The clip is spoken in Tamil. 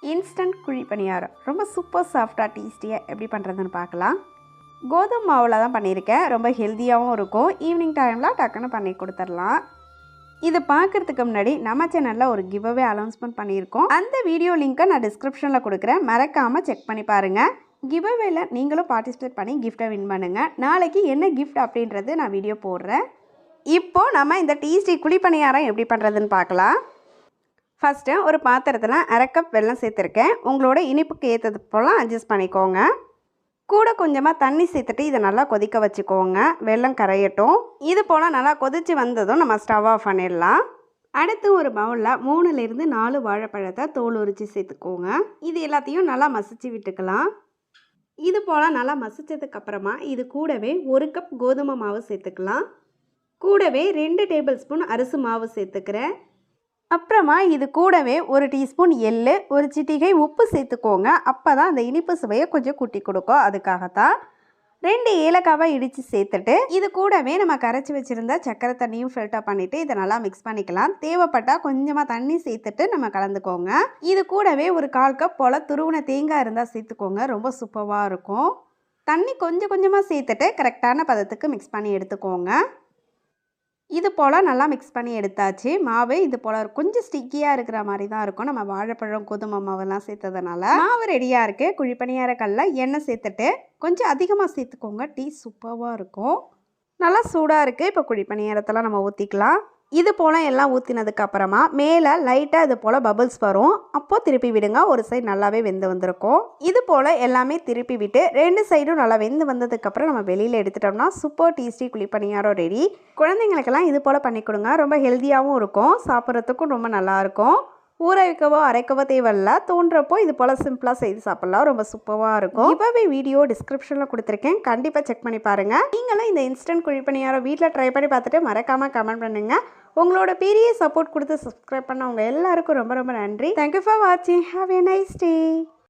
இன்ஸ்டன்ட் குழி பணியாரம் ரொம்ப சூப்பர் சாஃப்டாக டேஸ்டியாக எப்படி பண்ணுறதுன்னு பார்க்கலாம். கோதுமை மாவில் தான் பண்ணியிருக்கேன். ரொம்ப ஹெல்த்தியாகவும் இருக்கும். ஈவினிங் டைமில் டக்குன்னு பண்ணி கொடுத்துடலாம். இது பார்க்குறதுக்கு முன்னாடி நம்ம சேனலில் ஒரு கிவ்அவே அனௌன்ஸ்மெண்ட் பண்ணியிருக்கோம். அந்த வீடியோ லிங்க்கை நான் டிஸ்கிரிப்ஷனில் கொடுக்குறேன். மறக்காமல் செக் பண்ணி பாருங்கள். கிவ்அவேல நீங்களும் பார்ட்டிசிபேட் பண்ணி கிஃப்ட்டை வின் பண்ணுங்கள். நாளைக்கு என்ன கிஃப்ட் அப்படின்றது நான் வீடியோ போடுறேன். இப்போது நம்ம இந்த டேஸ்டி குழி பணியாரம் எப்படி பண்ணுறதுன்னு பார்க்கலாம். ஃபஸ்ட்டு ஒரு பாத்திரத்தில் அரை கப் வெல்லம் சேர்த்துருக்கேன். உங்களோட இனிப்புக்கு ஏற்றது போல் அட்ஜஸ்ட் பண்ணிக்கோங்க. கூட கொஞ்சமாக தண்ணி சேர்த்துட்டு இதை நல்லா கொதிக்க வச்சுக்கோங்க. வெல்லம் கரையட்டும். இது போல் நல்லா கொதித்து வந்ததும் நம்ம ஸ்டவ் ஆஃப் பண்ணிடலாம். அடுத்து ஒரு பவுலில் 3லேருந்து 4 வாழைப்பழத்தை தோல் உரித்து சேர்த்துக்கோங்க. இது எல்லாத்தையும் நல்லா மசிச்சு விட்டுக்கலாம். இது போல் நல்லா மசித்ததுக்கப்புறமா இது கூடவே 1 கப் கோதுமை மாவு சேர்த்துக்கலாம். கூடவே 2 டேபிள் ஸ்பூன் அரிசி மாவு சேர்த்துக்கிறேன். அப்புறமா இது கூடவே 1 டீஸ்பூன் எள்ளு, 1 சிட்டிகை உப்பு சேர்த்துக்கோங்க. அப்போ தான் அந்த இனிப்பு சுவையை கொஞ்சம் கூட்டி கொடுக்கும். அதுக்காகத்தான் 2 ஏலக்காவை இடித்து சேர்த்துட்டு இது கூடவே நம்ம கரைச்சி வச்சுருந்த சர்க்கரை தண்ணியும் ஃபில்டர் பண்ணிவிட்டு இதை நல்லா மிக்ஸ் பண்ணிக்கலாம். தேவைப்பட்டால் கொஞ்சமாக தண்ணி சேர்த்துட்டு நம்ம கலந்துக்கோங்க. இது கூடவே ஒரு 1/4 கப் போல் துருவின தேங்காய் இருந்தால் சேர்த்துக்கோங்க. ரொம்ப சூப்பராக இருக்கும். தண்ணி கொஞ்சம் கொஞ்சமாக சேர்த்துட்டு கரெக்டான பதத்துக்கு மிக்ஸ் பண்ணி எடுத்துக்கோங்க. இது போல் நல்லா மிக்ஸ் பண்ணி எடுத்தாச்சு. மாவு இது போல் கொஞ்சம் ஸ்டிக்கியாக இருக்கிற மாதிரி தான் இருக்கும். நம்ம வாழைப்பழம் கோதுமை மாவெல்லாம் சேர்த்ததுனால மாவு ரெடியாக இருக்குது. குழி பணியார கல்லில் எண்ணெய் சேர்த்துட்டு கொஞ்சம் அதிகமாக சேர்த்துக்கோங்க. டீ சூப்பராக இருக்கும். நல்லா சூடாக இருக்குது. இப்போ குழி பணியாரத்தெல்லாம் நம்ம ஊற்றிக்கலாம். இது போல் எல்லாம் ஊற்றினதுக்கப்புறமா மேலே லைட்டாக இது போல் பபிள்ஸ் வரும். அப்போது திருப்பி விடுங்க. ஒரு சைடு நல்லாவே வெந்து வந்திருக்கும். இது போல் எல்லாமே திருப்பி விட்டு 2 சைடும் நல்லா வெந்து வந்ததுக்கப்புறம் நம்ம வெளியில் எடுத்துட்டோம்னா சூப்பர் டேஸ்டி குழி பணியாரம் ரெடி. குழந்தைங்களுக்கெல்லாம் இது போல் பண்ணி கொடுங்க. ரொம்ப ஹெல்த்தியாகவும் இருக்கும். சாப்பிட்றதுக்கும் ரொம்ப நல்லாயிருக்கும். ஊற வைக்கவோ அரைக்கவோ தேவையில்ல. தோன்றப்போ இது போல் சிம்பிளாக செய்து சாப்பிட்லாம். ரொம்ப சூப்பராக இருக்கும். இப்போவே வீடியோ டிஸ்கிரிப்ஷனில் கொடுத்துருக்கேன். கண்டிப்பாக செக் பண்ணி பாருங்கள். நீங்களும் இந்த இன்ஸ்டன்ட் குழி பணியாரம் வீட்டில் ட்ரை பண்ணி பார்த்துட்டு மறக்காமல் கமெண்ட் பண்ணுங்கள். உங்களோட பெரிய சப்போர்ட் கொடுத்து சப்ஸ்கிரைப் பண்ண உங்கள் எல்லாருக்கும் ரொம்ப ரொம்ப நன்றி. தேங்க்யூ ஃபார் வாட்சிங். Have a nice day.